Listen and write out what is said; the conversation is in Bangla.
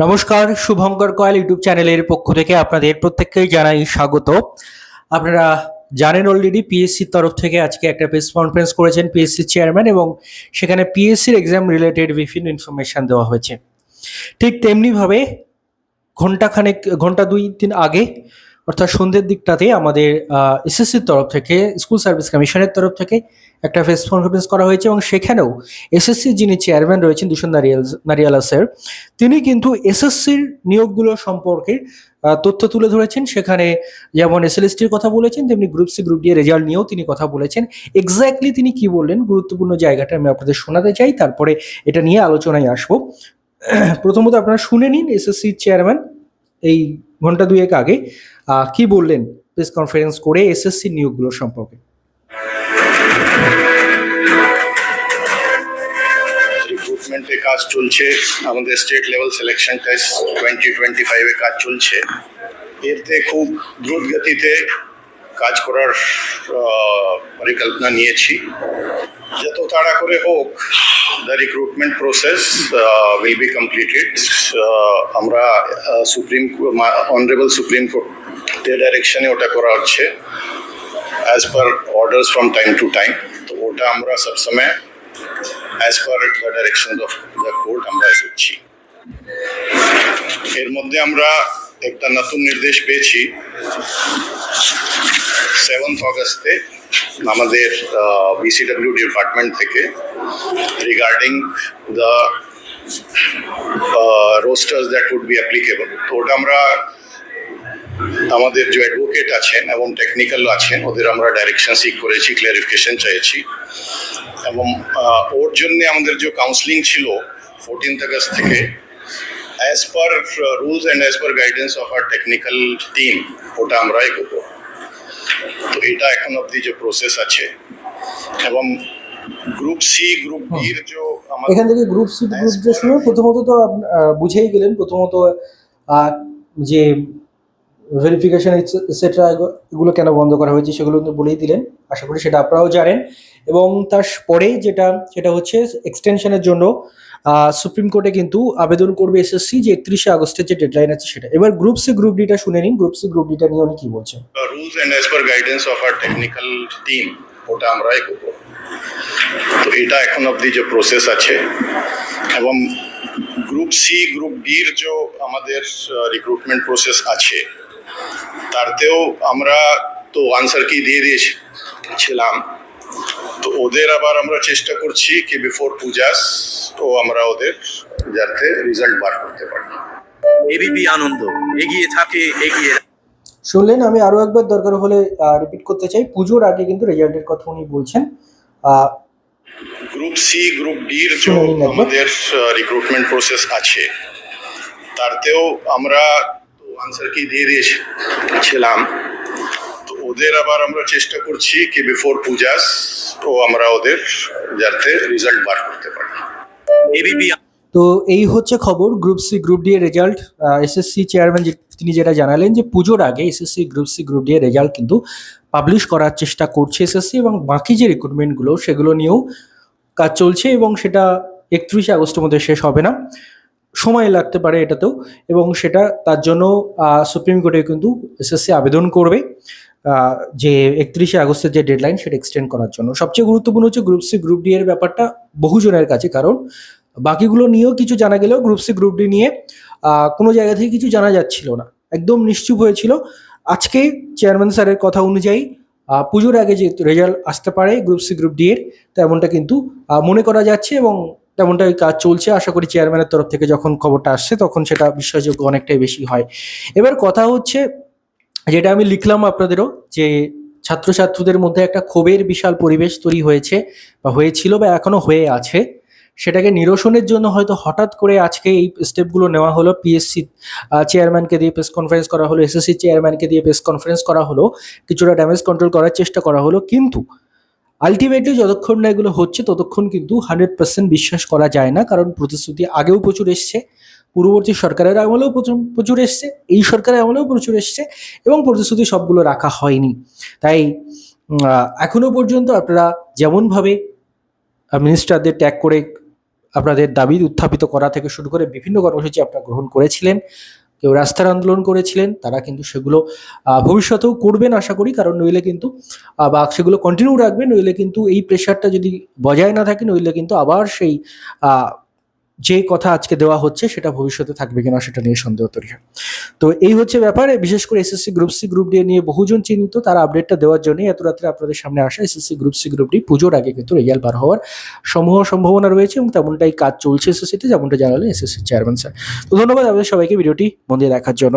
নমস্কার, শুভঙ্কর কয়াল ইউটিউব চ্যানেলের পক্ষ থেকে আপনাদের প্রত্যেককেই জানাই স্বাগত। আপনারা জানেন অলরেডি পিএসসির তরফ থেকে আজকে একটা প্রেস কনফারেন্স করেছেন পিএসসির চেয়ারম্যান, এবং সেখানে পিএসসির এক্সাম রিলেটেড বিভিন্ন ইনফরমেশন দেওয়া হয়েছে। ঠিক তেমনিভাবে ঘন্টা 2-3 আগে, অর্থাৎ সন্ধ্যের দিকটাতে আমাদের এসএসসির তরফ থেকে, স্কুল সার্ভিস কমিশনের তরফ থেকে একটা প্রেস কনফারেন্স করা হয়েছে, এবং সেখানেও এসএসসির যিনি চেয়ারম্যান রয়েছেন দূষণ নারিয়ালা স্যার, তিনি কিন্তু এসএসসির নিয়োগগুলো সম্পর্কে তথ্য তুলে ধরেছেন। সেখানে যেমন এসএলএসটির কথা বলেছেন, তেমনি গ্রুপ সি গ্রুপ ডি এর রেজাল্ট নিয়েও তিনি কথা বলেছেন। এক্স্যাক্টলি তিনি কি বললেন, গুরুত্বপূর্ণ জায়গাটা আমি আপনাদের শোনাতে চাই, তারপরে এটা নিয়ে আলোচনায় আসবো। প্রথমত আপনারা শুনে নিন এসএসসির চেয়ারম্যান এই ঘন্টা 2 আগে কি বললেন প্রেস কনফারেন্স করে এসএসসি নিয়োগগুলো সম্পর্কে। রিক্রুটমেন্টে কাজ চলছে, আমাদের স্টেট লেভেল সিলেকশন টেস্ট 2025 এ কাজ চলছে। এতে খুব দ্রুত গতিতে কাজ করার পরিকল্পনা নিয়েছি। যত তাড়া করে হোক the recruitment process will be completed. আমরা অনারেবল সুপ্রিম কোর্টের ডাইরেকশনে ওটা করা হচ্ছে as per orders from time to time. তো ওটা আমরা সবসময় as per the direction of the court আমরা এগোচ্ছি। এর মধ্যে আমরা একটা নতুন নির্দেশ পেয়েছি 7th অগস্টে আমাদের বিসিডব্লিউ ডিপার্টমেন্ট থেকে regarding the rosters that would be applicable. তো ওটা আমরা আমাদের যে অ্যাডভোকেট আছেন এবং টেকনিক্যাল আছেন ওদের আমরা ডাইরেকশন সিক করেছি, ক্লারিফিকেশন চাইছি। এবং ওর জন্য আমাদের যে কাউন্সিলিং ছিল 14th অগস্ট থেকে, as per rules and as per guidance of our technical team ওটা আমরা এগোবো। তো এটা এখন অবধি যে প্রসেস আছে। এবং গ্রুপ সি গ্রুপ ডি এর যে এখান থেকে গ্রুপ সি গ্রুপ ডি শুনে প্রথমত তো বুঝেই গেলেন, প্রথমত যে ভেরিফিকেশন এটসেট্রা এগুলো কেন বন্ধ করা হয়েছে সেগুলো বলেই দিলেন, আশা করি সেটা আপনারাও জানেন। এবং তারপরে সেটা হচ্ছে এক্সটেনশনের জন্য সুপ্রিম কোর্টে কিন্তু আবেদন করবে এসএসসি, যে 31শে আগস্টের যে ডেডলাইন আছে সেটা। এবার গ্রুপ সি গ্রুপ ডিটা শুনে নিন, গ্রুপ সি গ্রুপ ডিটা নিয়ে উনি কি বলছেন। Rules and as per guidance of our technical team ওটা আমরা এগোবো। তো এটা এখন অবধি যে প্রসেস আছে। এবং গ্রুপ সি গ্রুপ ডির যে আমাদের রিক্রুটমেন্ট প্রসেস আছে তারতেও আমরা তো আনসার কি দিয়ে দিয়েছিলাম। তো ওদের আবার আমরা চেষ্টা করছি কি বিফোর পূজাস তো আমরা ওদের যাতে রেজাল্ট বার করতে পারি। এবিপি আনন্দ এগিয়ে থাকে, এগিয়ে। শুনলেন, আমি আরো একবার দরকার হলে রিপিট করতে চাই, পুজোর আগে কিন্তু রেজাল্টের কথা উনি বলছেন। গ্রুপ সি গ্রুপ ডির যে আমাদের রিক্রুটমেন্ট প্রসেস আছে তারতেও আমরা তো আনসার কি দিয়ে দিয়েছিলাম। তো ওদের আবার আমরা চেষ্টা করছি কি বিফোর পূজাস তো আমরা ওদের যাতে রেজাল্ট বার করতে পারি। এবিপি। তো এই হচ্ছে খবর গ্রুপ সি গ্রুপ ডি এর রেজাল্ট। এসএসসি চেয়ারম্যান তিনি যেটা জানালেন যে পুজোর আগে SSC group C group D এর রেজাল্ট কিন্তু পাবলিশ করার চেষ্টা করছে এসএসসি, এবং বাকি যে রিক্রুটমেন্টগুলো সেগুলো নিয়েও কাজ চলছে, এবং সেটা 31শে আগস্টের মধ্যে শেষ হবে না, সময় লাগতে পারে এটাতেও। এবং সেটা তার জন্য সুপ্রিম কোর্টে কিন্তু এসএসসি আবেদন করবে যে 31শে আগস্টের যে ডেডলাইন সেটা এক্সটেন্ড করার জন্য। সবচেয়ে গুরুত্বপূর্ণ হচ্ছে গ্রুপ সি গ্রুপ ডি এর ব্যাপারটা বহুজনের কাছে, কারণ বাকিগুলো নিয়েও কিছু জানা গেলেও গ্রুপ সি গ্রুপ ডি নিয়ে কোনো জায়গা থেকে কিছু জানা যাচ্ছিল না, একদম নিশ্চুপ হয়েছিল। আজকে চেয়ারম্যান স্যারের কথা অনুযায়ী পুজোর আগে যে রেজাল্ট আসতে পারে গ্রুপ সি গ্রুপ ডি এর, তেমনটা কিন্তু মনে করা যাচ্ছে, এবং তেমনটাই কাজ চলছে। আশা করি চেয়ারম্যানের তরফ থেকে যখন খবরটা আসছে তখন সেটা বিশ্বাসযোগ্য অনেকটাই বেশি হয়। এবার কথা হচ্ছে, যেটা আমি লিখলাম আপনাদেরও, যে ছাত্রছাত্রীদের মধ্যে একটা ক্ষোভের বিশাল পরিবেশ তৈরি হয়েছে বা হয়েছিল বা এখনো হয়ে আছে, সেটাকে নিরসনের জন্য হয়তো হঠাৎ করে আজকে এই স্টেপগুলো নেওয়া হলো। পিএসসি চেয়ারম্যানকে দিয়ে প্রেস কনফারেন্স করা হলো, এসএসসি চেয়ারম্যানকে দিয়ে প্রেস কনফারেন্স করা হলো, কিছুটা ড্যামেজ কন্ট্রোল করার চেষ্টা করা হলো। কিন্তু আলটিমেটলি যতক্ষণ না এগুলো হচ্ছে ততক্ষণ কিন্তু 100% বিশ্বাস করা যায় না, কারণ প্রতিশ্রুতি আগেও প্রচুর এসছে, পূর্ববর্তী সরকারের আমলেও প্রচুর এসছে, এই সরকারের আমলেও প্রচুর এসছে, এবং প্রতিশ্রুতি সবগুলো রাখা হয়নি। তাই এখনো পর্যন্ত আপনারা যেমনভাবে মিনিস্টারদের ট্যাগ করে আপনাদের দাবি উত্থাপিত করা থেকে শুরু করে বিভিন্ন কর্মসূচি আপনারা গ্রহণ করেছিলেন, কেউ রাস্তার আন্দোলন করেছিলেন, তারা কিন্তু সেগুলো ভবিষ্যতেও করবেন আশা করি। কারণ নইলে কিন্তু বা সেগুলো কন্টিনিউ রাখবেন, নইলে কিন্তু এই প্রেশারটা যদি বজায় না থাকে, নইলে কিন্তু আবার সেই আহ, যে কথা আজকে দেওয়া হচ্ছে সেটা ভবিষ্যতে থাকবে কিনা সেটা নিয়ে সন্দেহ তৈরি হয়। তো এই হচ্ছে ব্যাপার। বিশেষ করে SSC group C group D নিয়ে বহুজন চিন্তিত, তারা আপডেটটা দেওয়ার জন্য এত রাত্রে আপনাদের সামনে আসা। SSC group C group D পুজোর আগে কিন্তু রেজাল্ট বার হওয়ার সম্ভাবনা রয়েছে এবং তেমনটাই কাজ চলছে এসএসসিতে, যেমনটা জানালেন এসএসসি চেয়ারম্যান স্যার। তো ধন্যবাদ আপনাদের সবাইকে ভিডিওটি মন দিয়ে দেখার জন্য।